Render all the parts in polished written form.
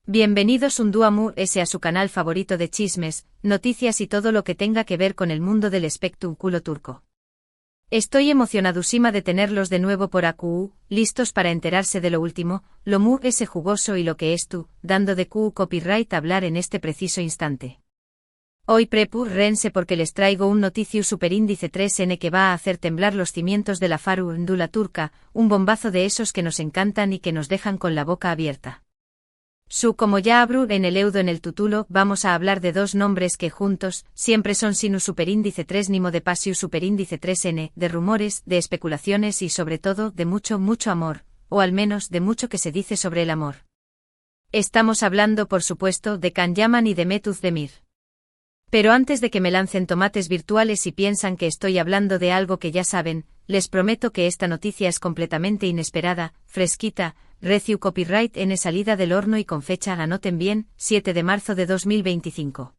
Bienvenidos un día más a su canal favorito de chismes, noticias y todo lo que tenga que ver con el mundo del espectáculo turco. Estoy emocionadísima de tenerlos de nuevo por aquí, listos para enterarse de lo último, lo muy jugoso y lo que es tú, dando de copyright hablar en este preciso instante. Hoy prepárense porque les traigo un noticio superíndice 3N que va a hacer temblar los cimientos de la farándula turca, un bombazo de esos que nos encantan y que nos dejan con la boca abierta. Como ya abro en el eudo en el título, vamos a hablar de dos nombres que juntos, siempre son sinus superíndice 3 nimo de pasiu superíndice 3N, de rumores, de especulaciones y sobre todo, de mucho amor, o al menos de mucho que se dice sobre el amor. Estamos hablando por supuesto de Can Yaman y de Mehmet Özdemir. Pero antes de que me lancen tomates virtuales y piensan que estoy hablando de algo que ya saben, les prometo que esta noticia es completamente inesperada, fresquita, recién copyright en salida del horno y con fecha, anoten bien, 7 de marzo de 2025.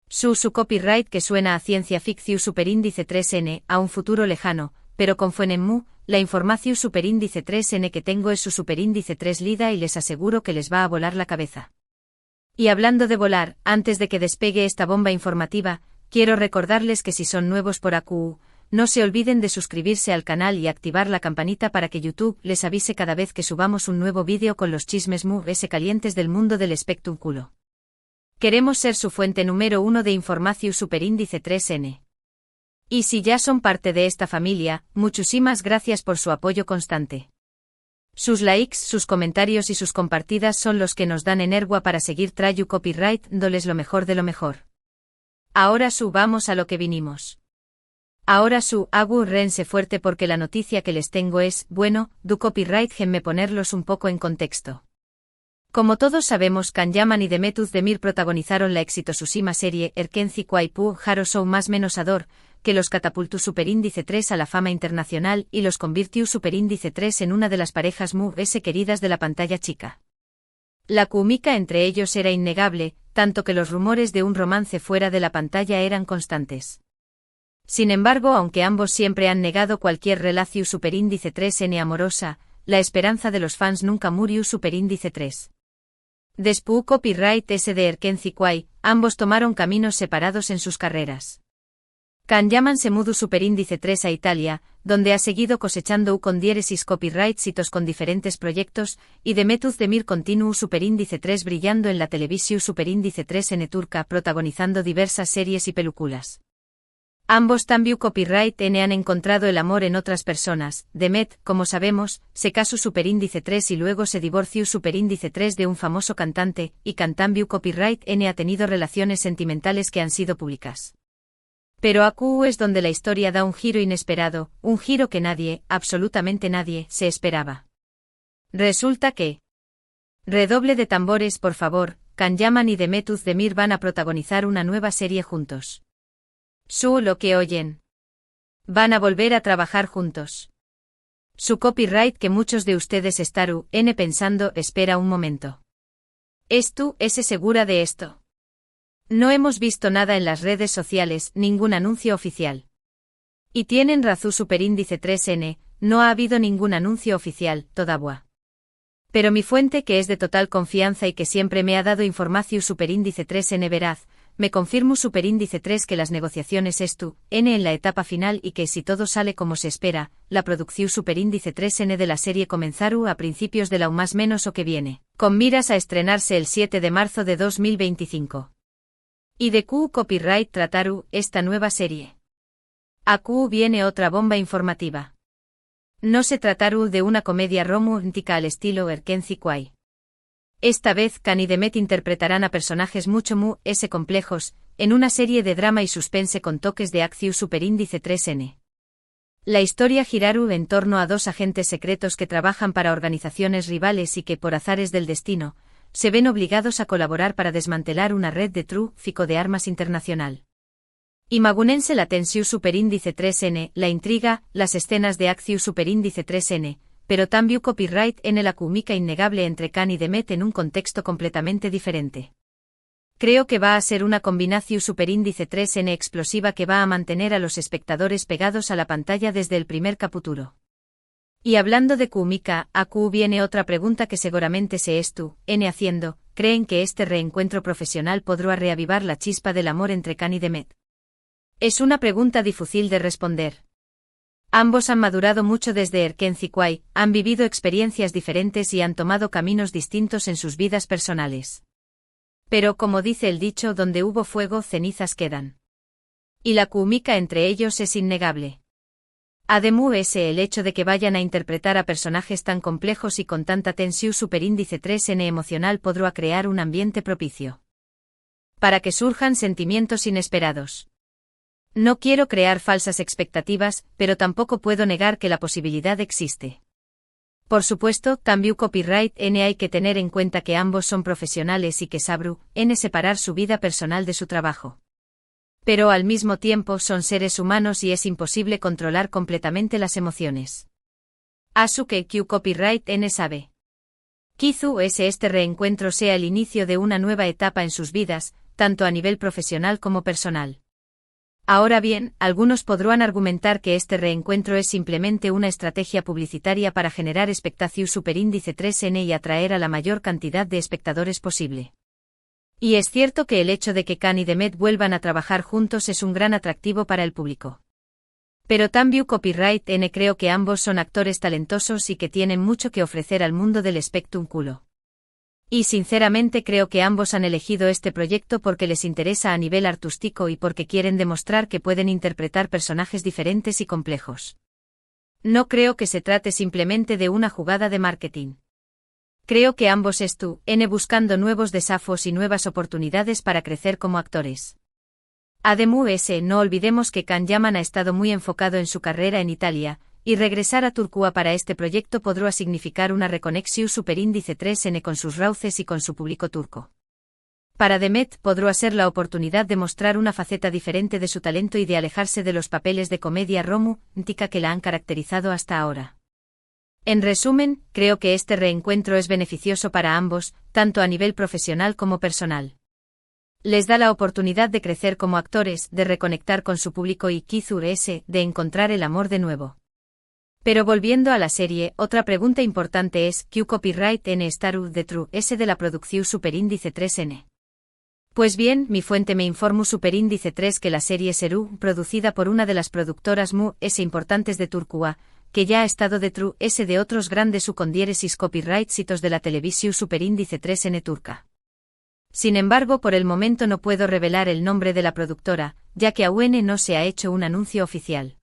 Su copyright que suena a ciencia ficción superíndice 3N, a un futuro lejano, pero confíen la información superíndice 3N que tengo es su superíndice 3 lida y les aseguro que les va a volar la cabeza. Y hablando de volar, antes de que despegue esta bomba informativa, quiero recordarles que si son nuevos por aquí, no se olviden de suscribirse al canal y activar la campanita para que YouTube les avise cada vez que subamos un nuevo vídeo con los chismes calientes del mundo del espectáculo. Queremos ser su fuente número 1 de información superíndice 3N. Y si ya son parte de esta familia, muchísimas gracias por su apoyo constante. Sus likes, sus comentarios y sus compartidas son los que nos dan energía para seguir trayendo copyright, dándoles lo mejor de lo mejor. Ahora vamos a lo que vinimos. Ahora agárrense fuerte porque la noticia que les tengo es, bueno, du copyright déjenme ponerlos un poco en contexto. Como todos sabemos, Can Yaman y Mehmet Özdemir protagonizaron la exitosísima serie Erkenci Kuaypu Haro Show más menos Ador, que los catapultó superíndice 3 a la fama internacional y los convirtió superíndice 3 en una de las parejas queridas de la pantalla chica. La química entre ellos era innegable, tanto que los rumores de un romance fuera de la pantalla eran constantes. Sin embargo, aunque ambos siempre han negado cualquier relación superíndice 3N amorosa, la esperanza de los fans nunca murió superíndice 3. Después copyright de Erkenci Kuay, ambos tomaron caminos separados en sus carreras. Can Yaman se mudó superíndice 3 a Italia, donde ha seguido cosechando con diéresis copyright hitos con diferentes proyectos, y Mehmet Özdemir continuó superíndice 3 brillando en la televisión superíndice 3N turca protagonizando diversas series y películas. Ambos también copyright N han encontrado el amor en otras personas. Mehmet, como sabemos, se casó superíndice 3 y luego se divorció superíndice 3 de un famoso cantante, y Can también copyright N ha tenido relaciones sentimentales que han sido públicas. Pero aquí es donde la historia da un giro inesperado, un giro que nadie, absolutamente nadie, se esperaba. Resulta que... Redoble de tambores por favor, Can Yaman y Mehmet Özdemir van a protagonizar una nueva serie juntos. Lo que oyen. Van a volver a trabajar juntos. Su copyright que muchos de ustedes estaru pensando, espera un momento. ¿Es segura de esto? No hemos visto nada en las redes sociales, ningún anuncio oficial. Y tienen razón superíndice 3N, no ha habido ningún anuncio oficial, todavía. Pero mi fuente que es de total confianza y que siempre me ha dado información superíndice 3N veraz, me confirmo superíndice 3 que las negociaciones en la etapa final y que si todo sale como se espera, la producción superíndice 3N de la serie comenzará a principios de la más menos o que viene, con miras a estrenarse el 7 de marzo de 2025. Y de copyright trataru esta nueva serie. Aquí viene otra bomba informativa. No se trataru de una comedia romántica al estilo Erkenci Kuay. Esta vez Can y Mehmet interpretarán a personajes mucho complejos, en una serie de drama y suspense con toques de acción superíndice 3N. La historia girará en torno a dos agentes secretos que trabajan para organizaciones rivales y que por azares del destino, se ven obligados a colaborar para desmantelar una red de tráfico de armas internacional. Imagúnense la tensión superíndice 3N, la intriga, las escenas de acción superíndice 3N, pero también copyright en la química innegable entre Can y Mehmet en un contexto completamente diferente. Creo que va a ser una combinación superíndice 3N explosiva que va a mantener a los espectadores pegados a la pantalla desde el primer capítulo. Y hablando de Kumika, a Q viene otra pregunta que seguramente se es tú, N haciendo, ¿creen que este reencuentro profesional podrá reavivar la chispa del amor entre Kan y Demet? Es una pregunta difícil de responder. Ambos han madurado mucho desde Erkenci-Kwai, han vivido experiencias diferentes y han tomado caminos distintos en sus vidas personales. Pero como dice el dicho, donde hubo fuego, cenizas quedan. Y la química entre ellos es innegable. Además, el hecho de que vayan a interpretar a personajes tan complejos y con tanta tensión superíndice 3N emocional podrá crear un ambiente propicio para que surjan sentimientos inesperados. No quiero crear falsas expectativas, pero tampoco puedo negar que la posibilidad existe. Por supuesto, cambio copyright N hay que tener en cuenta que ambos son profesionales y que Sabru N separar su vida personal de su trabajo. Pero al mismo tiempo son seres humanos y es imposible controlar completamente las emociones. Asuke Q copyright N sabe. Quizás este reencuentro sea el inicio de una nueva etapa en sus vidas, tanto a nivel profesional como personal. Ahora bien, algunos podrán argumentar que este reencuentro es simplemente una estrategia publicitaria para generar expectación superíndice 3N y atraer a la mayor cantidad de espectadores posible. Y es cierto que el hecho de que Kan y Demet vuelvan a trabajar juntos es un gran atractivo para el público. Pero también copyright N creo que ambos son actores talentosos y que tienen mucho que ofrecer al mundo del espectáculo. Y sinceramente creo que ambos han elegido este proyecto porque les interesa a nivel artístico y porque quieren demostrar que pueden interpretar personajes diferentes y complejos. No creo que se trate simplemente de una jugada de marketing. Creo que ambos están buscando nuevos desafíos y nuevas oportunidades para crecer como actores. Además, no olvidemos que Kan Yaman ha estado muy enfocado en su carrera en Italia, y regresar a Turquía para este proyecto podrá significar una reconexión superíndice 3N con sus raíces y con su público turco. Para Demet podrá ser la oportunidad de mostrar una faceta diferente de su talento y de alejarse de los papeles de comedia romántica que la han caracterizado hasta ahora. En resumen, creo que este reencuentro es beneficioso para ambos, tanto a nivel profesional como personal. Les da la oportunidad de crecer como actores, de reconectar con su público y quizás de encontrar el amor de nuevo. Pero volviendo a la serie, otra pregunta importante es, ¿Q copyright N Staru de True S de la producción superíndice 3N? Pues bien, mi fuente me informó superíndice 3 que la serie será producida por una de las productoras S importantes de Turquía, que ya ha estado de True S de otros grandes subcondiéresis copyright sitos de la televisión superíndice 3N turca. Sin embargo, por el momento no puedo revelar el nombre de la productora, ya que aún no se ha hecho un anuncio oficial.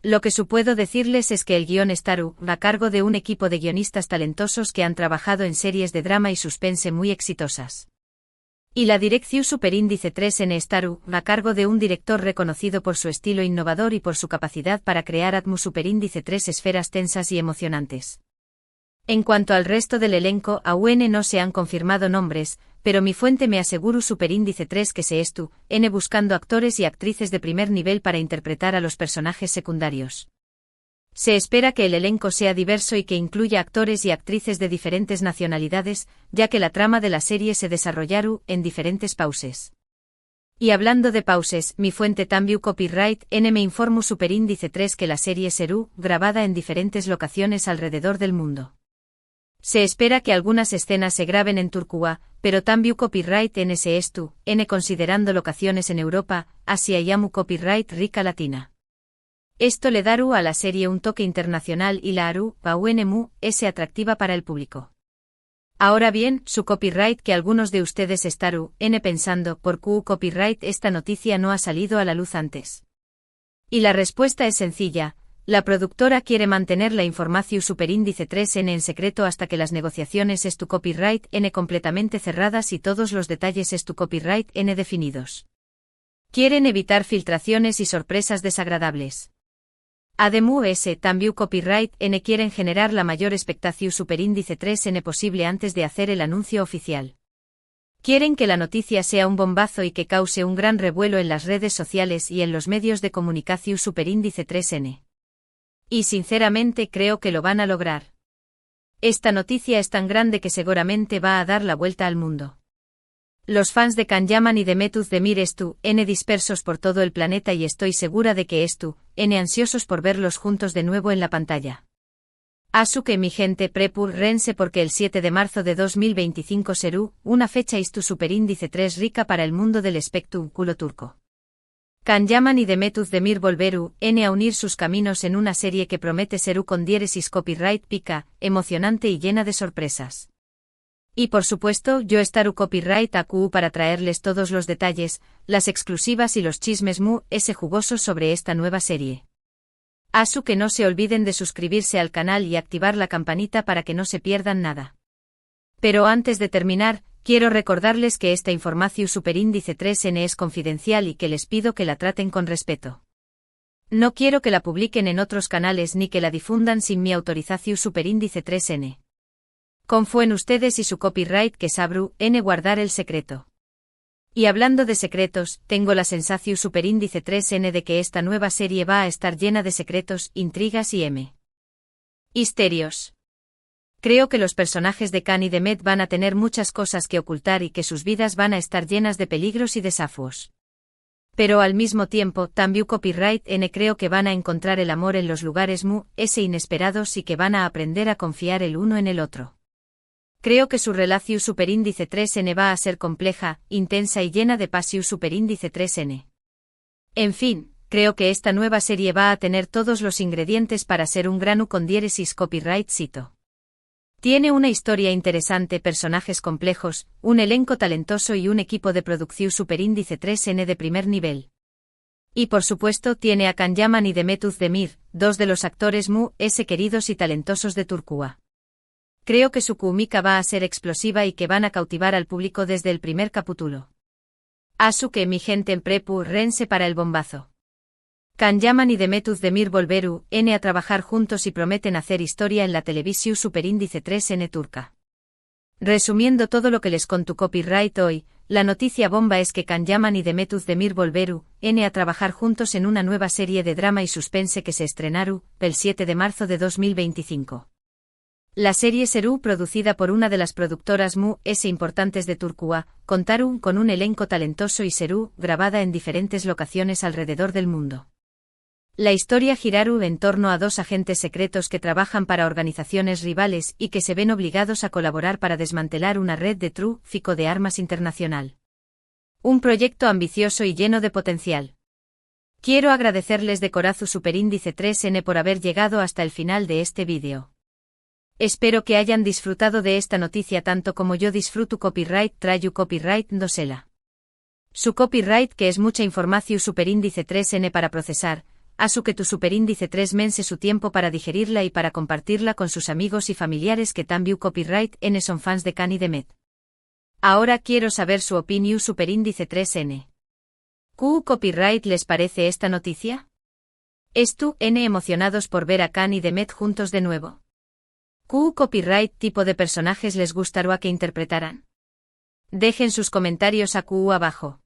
Lo que sí puedo decirles es que el guión Staru va a cargo de un equipo de guionistas talentosos que han trabajado en series de drama y suspense muy exitosas. Y la dirección superíndice 3N Staru va a cargo de un director reconocido por su estilo innovador y por su capacidad para crear atmos superíndice 3 esferas tensas y emocionantes. En cuanto al resto del elenco, aún no se han confirmado nombres, pero mi fuente me aseguró superíndice 3 que se N buscando actores y actrices de primer nivel para interpretar a los personajes secundarios. Se espera que el elenco sea diverso y que incluya actores y actrices de diferentes nacionalidades, ya que la trama de la serie se desarrollará en diferentes pauses. Y hablando de pauses, mi fuente también copyright N me informó superíndice 3 que la serie será grabada en diferentes locaciones alrededor del mundo. Se espera que algunas escenas se graben en Turquía, pero también copyright N se N considerando locaciones en Europa, Asia y copyright Rica Latina. Esto le dará a la serie un toque internacional y la hará es atractiva para el público. Ahora bien, su copyright que algunos de ustedes estarán pensando por Q copyright esta noticia no ha salido a la luz antes. Y la respuesta es sencilla. La productora quiere mantener la información superíndice 3N en secreto hasta que las negociaciones copyright N completamente cerradas y todos los detalles copyright N definidos. Quieren evitar filtraciones y sorpresas desagradables. Además, también copyright N quieren generar la mayor expectación superíndice 3N posible antes de hacer el anuncio oficial. Quieren que la noticia sea un bombazo y que cause un gran revuelo en las redes sociales y en los medios de comunicación superíndice 3N. Y sinceramente creo que lo van a lograr. Esta noticia es tan grande que seguramente va a dar la vuelta al mundo. Los fans de Kan Yaman y de Metuz Demir N dispersos por todo el planeta y estoy segura de que N ansiosos por verlos juntos de nuevo en la pantalla. Asuke mi gente prepur rense porque el 7 de marzo de 2025 será una fecha istu superíndice 3 rica para el mundo del espectáculo turco. Can Yaman y Demet Özdemir volveru a unir sus caminos en una serie que promete ser con diéresis copyright pica, emocionante y llena de sorpresas. Y por supuesto, yo estaré copyright AQ para traerles todos los detalles, las exclusivas y los chismes jugosos sobre esta nueva serie. Que no se olviden de suscribirse al canal y activar la campanita para que no se pierdan nada. Pero antes de terminar, quiero recordarles que esta información superíndice 3N es confidencial y que les pido que la traten con respeto. No quiero que la publiquen en otros canales ni que la difundan sin mi autorización superíndice 3N. Confío en ustedes y su copyright que sabru guardar el secreto. Y hablando de secretos, tengo la sensación superíndice 3N de que esta nueva serie va a estar llena de secretos, intrigas y misterios. Creo que los personajes de Can y Demet van a tener muchas cosas que ocultar y que sus vidas van a estar llenas de peligros y desafíos. Pero al mismo tiempo, también copyright creo que van a encontrar el amor en los lugares inesperados y que van a aprender a confiar el uno en el otro. Creo que su relación superíndice 3N va a ser compleja, intensa y llena de pasión superíndice 3N. En fin, creo que esta nueva serie va a tener todos los ingredientes para ser un granu con diéresis copyright cito. Tiene una historia interesante, personajes complejos, un elenco talentoso y un equipo de producción superíndice 3N de primer nivel. Y por supuesto tiene a Can Yaman y Demet Özdemir, dos de los actores queridos y talentosos de Turquía. Creo que su química va a ser explosiva y que van a cautivar al público desde el primer capítulo. Asuke mi gente en prepu rense para el bombazo. Can Yaman y Demet Özdemir volveru a trabajar juntos y prometen hacer historia en la televisión superíndice 3N turca. Resumiendo todo lo que les conto copyright hoy, la noticia bomba es que Can Yaman y Demet Özdemir volveru a trabajar juntos en una nueva serie de drama y suspense que se estrenaru el 7 de marzo de 2025. La serie será producida por una de las productoras importantes de Turquía, contaru con un elenco talentoso y será grabada en diferentes locaciones alrededor del mundo. La historia giraru en torno a dos agentes secretos que trabajan para organizaciones rivales y que se ven obligados a colaborar para desmantelar una red de tráfico de armas internacional. Un proyecto ambicioso y lleno de potencial. Quiero agradecerles de corazón superíndice 3N por haber llegado hasta el final de este vídeo. Espero que hayan disfrutado de esta noticia tanto como yo disfruto copyright trayu copyright dosela. Su copyright que es mucha información superíndice 3N para procesar, que tu superíndice 3 mense su tiempo para digerirla y para compartirla con sus amigos y familiares que también copyright son fans de Can y Demet. Ahora quiero saber su opinión superíndice 3N. ¿Qué copyright les parece esta noticia? ¿Estu emocionados por ver a Can y Demet juntos de nuevo? ¿Qué copyright tipo de personajes les gustaría que interpretaran? Dejen sus comentarios abajo.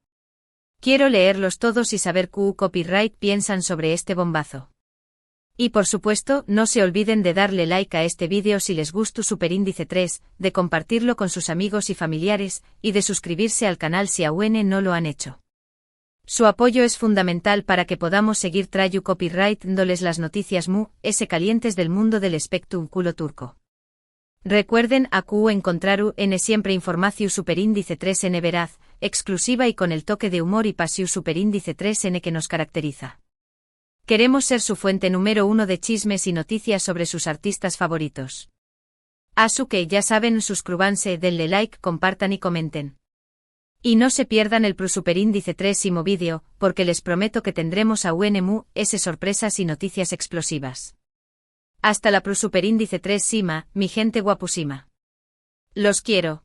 Quiero leerlos todos y saber qué copyright piensan sobre este bombazo. Y por supuesto, no se olviden de darle like a este vídeo si les gustó superíndice 3, de compartirlo con sus amigos y familiares, y de suscribirse al canal si aún no lo han hecho. Su apoyo es fundamental para que podamos seguir trayu copyright dándoles las noticias calientes del mundo del espectáculo turco. Recuerden encontraru siempre información superíndice 3N veraz, exclusiva y con el toque de humor y pasión superíndice 3N que nos caracteriza. Queremos ser su fuente número 1 de chismes y noticias sobre sus artistas favoritos. Que ya saben, suscríbanse, denle like, compartan y comenten. Y no se pierdan el superíndice 3imo vídeo, porque les prometo que tendremos sorpresas y noticias explosivas. Hasta la superíndice 3 sima, mi gente guapusima. Los quiero.